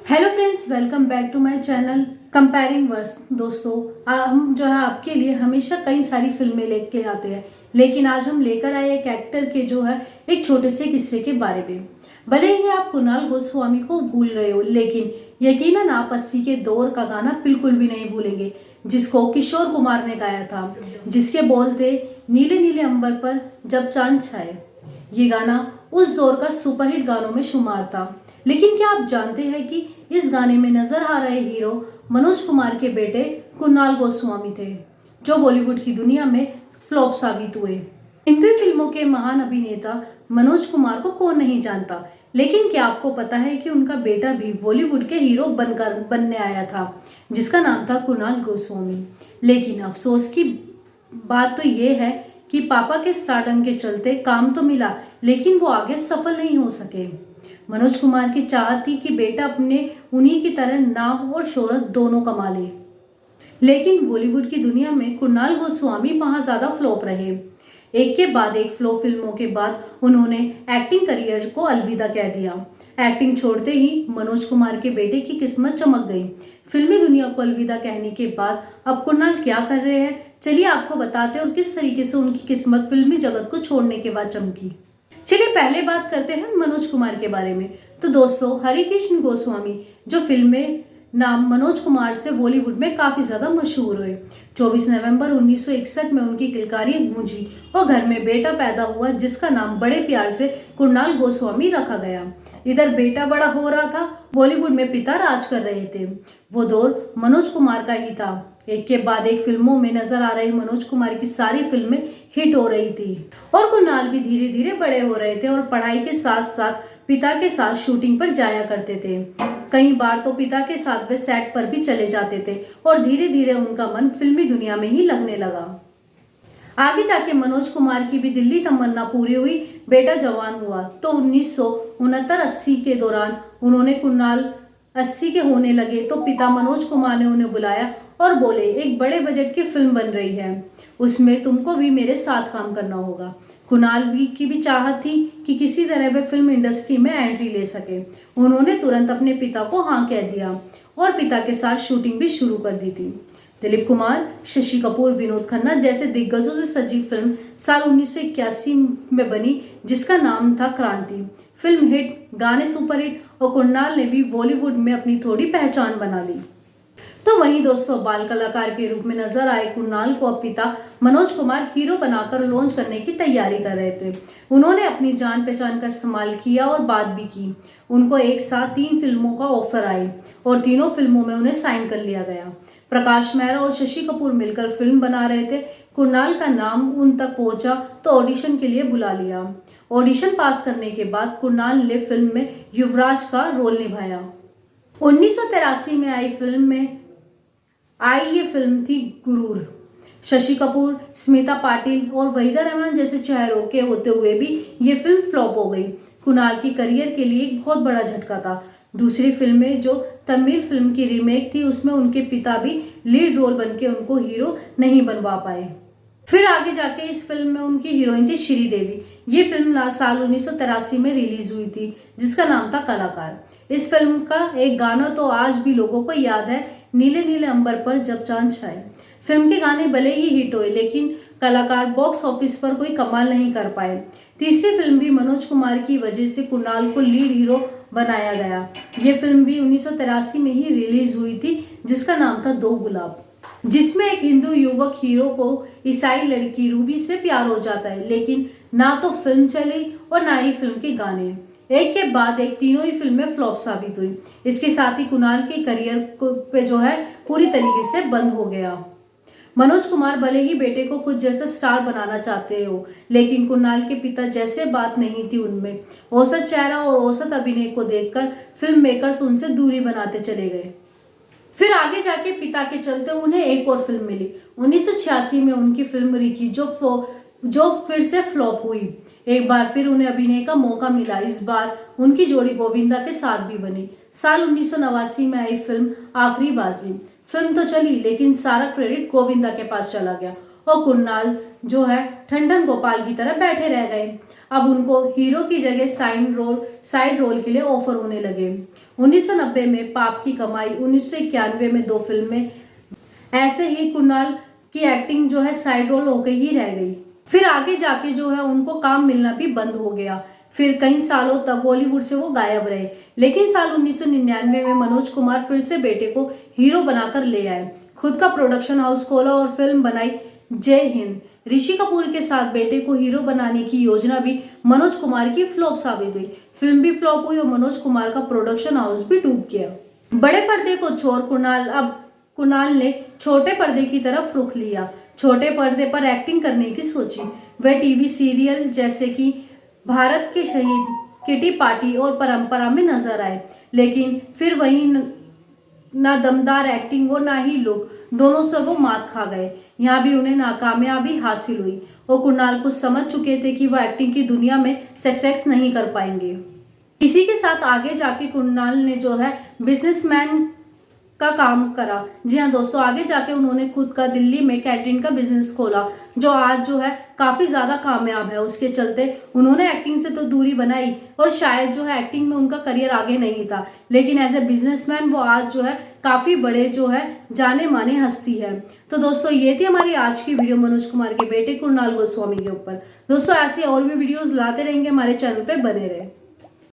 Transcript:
Hello friends, welcome back to my channel comparing verse. दोस्तों, हम जो है आपके लिए हमेशा कई सारी फिल्में लेके आते हैं, लेकिन आज हम लेकर आए एक एक्टर के जो है एक छोटे से किस्से के बारे में। भले ही आप कुणाल गोस्वामी को भूल गए हो, लेकिन यकीनन आप 80 के दौर का गाना बिल्कुल भी नहीं भूलेंगे, जिसको किशोर कुमार ने गाया था, जिसके बोल थे नीले नीले अंबर पर जब चांद छाए। ये गाना उस दौर का सुपरहिट गानों में शुमार था। लेकिन क्या आप जानते हैं कि इस गाने में नजर आ रहे हीरो मनोज कुमार के बेटे कुणाल गोस्वामी थे, जो बॉलीवुड की दुनिया में फ्लॉप साबित हुए। हिंदी फिल्मों के महान अभिनेता मनोज कुमार को कौन नहीं जानता, लेकिन क्या आपको पता है कि उनका बेटा भी बॉलीवुड के हीरो बनने आया था, जिसका नाम था कुणाल गोस्वामी। लेकिन अफसोस की बात तो ये है कि पापा के स्टारडम के चलते काम तो मिला, लेकिन वो आगे सफल नहीं हो सके। मनोज कुमार की चाहत थी कि बेटा अपने उन्हीं की तरह नाम और शोहरत दोनों कमा ले, लेकिन बॉलीवुड की दुनिया में कुणाल गोस्वामी वहां ज्यादा फ्लॉप रहे। एक के बाद एक फ्लॉप फिल्मों के बाद उन्होंने एक्टिंग करियर को अलविदा कह दिया। एक्टिंग छोड़ते ही मनोज कुमार के बेटे की किस्मत चमक गई। फिल्मी दुनिया को अलविदा कहने के बाद अब कुणाल क्या कर रहे हैं, चलिए आपको बताते हैं, और किस तरीके से उनकी किस्मत फिल्मी जगत को छोड़ने के बाद चमकी। चलिए पहले बात करते हैं मनोज कुमार के बारे में। तो दोस्तों, हरिकृष्ण गोस्वामी जो फिल्में नाम मनोज कुमार से बॉलीवुड में काफी ज्यादा मशहूर हुए। 24 नवंबर 1961 में उनकी किलकारी गूंजी और घर में बेटा पैदा हुआ, जिसका नाम बड़े प्यार से कुणाल गोस्वामी रखा गया। इधर बेटा बड़ा हो रहा था, बॉलीवुड में पिता राज कर रहे थे। वो दौर मनोज कुमार का ही था। एक के बाद एक फिल्मों में नजर आ रही मनोज कुमार की सारी फिल्में हिट हो रही थी, और कुणाल भी धीरे धीरे बड़े हो रहे थे और पढ़ाई के साथ साथ पिता के साथ शूटिंग पर जाया करते थे। कई बार तो पिता के साथ वे सेट पर भी चले जाते थे और धीरे धीरे उनका मन फिल्मी दुनिया में ही लगने लगा। आगे जाके मनोज कुमार की भी दिल्ली तमन्ना पूरी हुई, बेटा जवान हुआ। तो 1969-80 के दौरान उन्होंने कुणाल 80 के होने लगे तो पिता मनोज कुमार ने उन्हें बुलाया और बोले, एक बड़े बजट की फिल्म बन रही है, उसमें तुमको भी मेरे साथ काम करना होगा। कुणाल की भी चाहत थी कि किसी तरह वे फिल्म इंडस्ट्री में एंट्री ले सके। उन्होंने तुरंत अपने पिता को हाँ कह दिया और पिता के साथ शूटिंग भी शुरू कर दी थी। दिलीप कुमार, शशि कपूर, विनोद खन्ना जैसे दिग्गजों से सजी फिल्म साल 1981 में बनी, जिसका नाम था क्रांति। फिल्म हिट, गाने सुपरहिट, और कुणाल ने भी बॉलीवुड में अपनी थोड़ी पहचान बना ली। तो वहीं दोस्तों, बाल कलाकार के रूप में नजर आए कुणाल को अब पिता मनोज कुमार हीरो बनाकर लॉन्च करने की तैयारी कर रहे थे। उन्होंने अपनी जान पहचान का इस्तेमाल किया और बात भी की। उनको एक साथ 3 फिल्मों का ऑफर आए और तीनों फिल्मों में उन्हें साइन कर लिया गया। प्रकाश मेहरा और शशि कपूर मिलकर फिल्म बना रहे थे। कुणाल का नाम उन तक पहुंचा तो ऑडिशन के लिए बुला लिया। ऑडिशन पास करने के बाद कुणाल ने फिल्म में युवराज का रोल निभाया। 1983 में आई ये फिल्म थी गुरूर। शशि कपूर, स्मिता पाटिल और वहीदा रहमान जैसे चेहरों के होते हुए भी ये फिल्म फ्लॉप हो गई। कुणाल की करियर के लिए एक बहुत बड़ा झटका था। दूसरी फिल्म में जो तमिल फिल्म की रीमेक थी, उसमें उनके पिता भी लीड रोल बनके उनको हीरो नहीं बनवा पाए। फिर आगे जाके इस फिल्म में उनकी हीरोइन थी श्रीदेवी। ये फिल्म साल 1983 में रिलीज हुई थी, जिसका नाम था कलाकार। इस फिल्म का एक गाना तो आज भी लोगों को याद है, नीले नीले अंबर पर जब चांद छाए। फिल्म के गाने भले ही हिट हुए, लेकिन कलाकार बॉक्स ऑफिस पर कोई कमाल नहीं कर पाए। तीसरी फिल्म भी मनोज कुमार की वजह से कुणाल को लीड हीरो बनाया गया। ये फिल्म भी 1983 में ही रिलीज हुई थी, जिसका नाम था दो गुलाब, जिसमें एक हिंदू युवक हीरो को ईसाई लड़की रूबी से प्यार हो जाता है। लेकिन ना तो फिल्म चली और ना ही फिल्म के गाने। एक के बाद एक तीनों ही फिल्में फ्लॉप साबित हुई। इसके साथ ही कुणाल के करियर पे जो है पूरी तरीके से बंद हो गया। मनोज कुमार भले ही बेटे को खुद जैसा स्टार बनाना चाहते हो, लेकिन कुणाल के पिता जैसे बात नहीं थी उनमें। औसत चेहरा और औसत अभिनय को देखकर फिल्म मेकर्स उनसे दूरी बनाते चले गए। फिर आगे जाके पिता के चलते उन्हें एक और फिल्म मिली। 1986 में उनकी फिल्म रिकी जो फिर से फ्लॉप हुई। एक बार फिर उन्हें अभिनय का मौका मिला। इस बार उनकी जोड़ी गोविंदा के साथ भी बनी। साल 1989 में आई फिल्म आखिरी बाजी। फिल्म तो चली, लेकिन सारा क्रेडिट गोविंदा के पास चला गया और कुणाल जो है ठंडन गोपाल की तरह बैठे रह गए। अब उनको हीरो की जगह साइड रोल के लिए ऑफर होने लगे। 1990 में पाप की कमाई, 1991 में 2 फिल्में। ऐसे ही कुणाल की एक्टिंग जो है साइड रोल होकर ही रह गई। फिर आगे जाके जो है उनको काम मिलना भी बंद हो गया। फिर कई सालों तक बॉलीवुड से वो गायब रहे। लेकिन साल 1999 में मनोज कुमार फिर से बेटे को हीरो बनाकर ले आए, खुद का प्रोडक्शन हाउस खोला और फिल्म बनाई जय हिंद। ऋषि कपूर के साथ बेटे को हीरो बनाने की योजना भी मनोज कुमार की फ्लॉप साबित हुई। फिल्म भी फ्लॉप हुई और मनोज कुमार का प्रोडक्शन हाउस भी डूब गया। बड़े पर्दे को छोड़ कुणाल ने छोटे पर्दे की तरफ रुख लिया। छोटे पर्दे पर एक्टिंग करने की सोची। वह टीवी सीरियल जैसे कि भारत के शहीद, किटी पार्टी और परंपरा में नजर आए, लेकिन फिर वही ना दमदार एक्टिंग और ना ही लुक, दोनों से वो मात खा गए। यहाँ भी उन्हें नाकामयाबी हासिल हुई और कुणाल कुछ समझ चुके थे कि वह एक्टिंग की दुनिया में सक्सेस नहीं कर पाएंगे। इसी के साथ आगे जाके कुणाल ने जो है बिजनेसमैन का काम करा। जी हाँ दोस्तों, आगे जाके उन्होंने खुद का दिल्ली में कैटरिंग का बिजनेस खोला, जो आज जो है काफी ज्यादा कामयाब है। उसके चलते उन्होंने एक्टिंग से तो दूरी बनाई और शायद जो है एक्टिंग में उनका करियर आगे नहीं था, लेकिन एज ए बिजनेसमैन वो आज जो है काफी बड़े जो है जाने माने हस्ती है। तो दोस्तों ये थी हमारी आज की वीडियो मनोज कुमार के बेटे कुणाल गोस्वामी के ऊपर। दोस्तों ऐसी और भी वीडियोस लाते रहेंगे, हमारे चैनल पे बने रहे।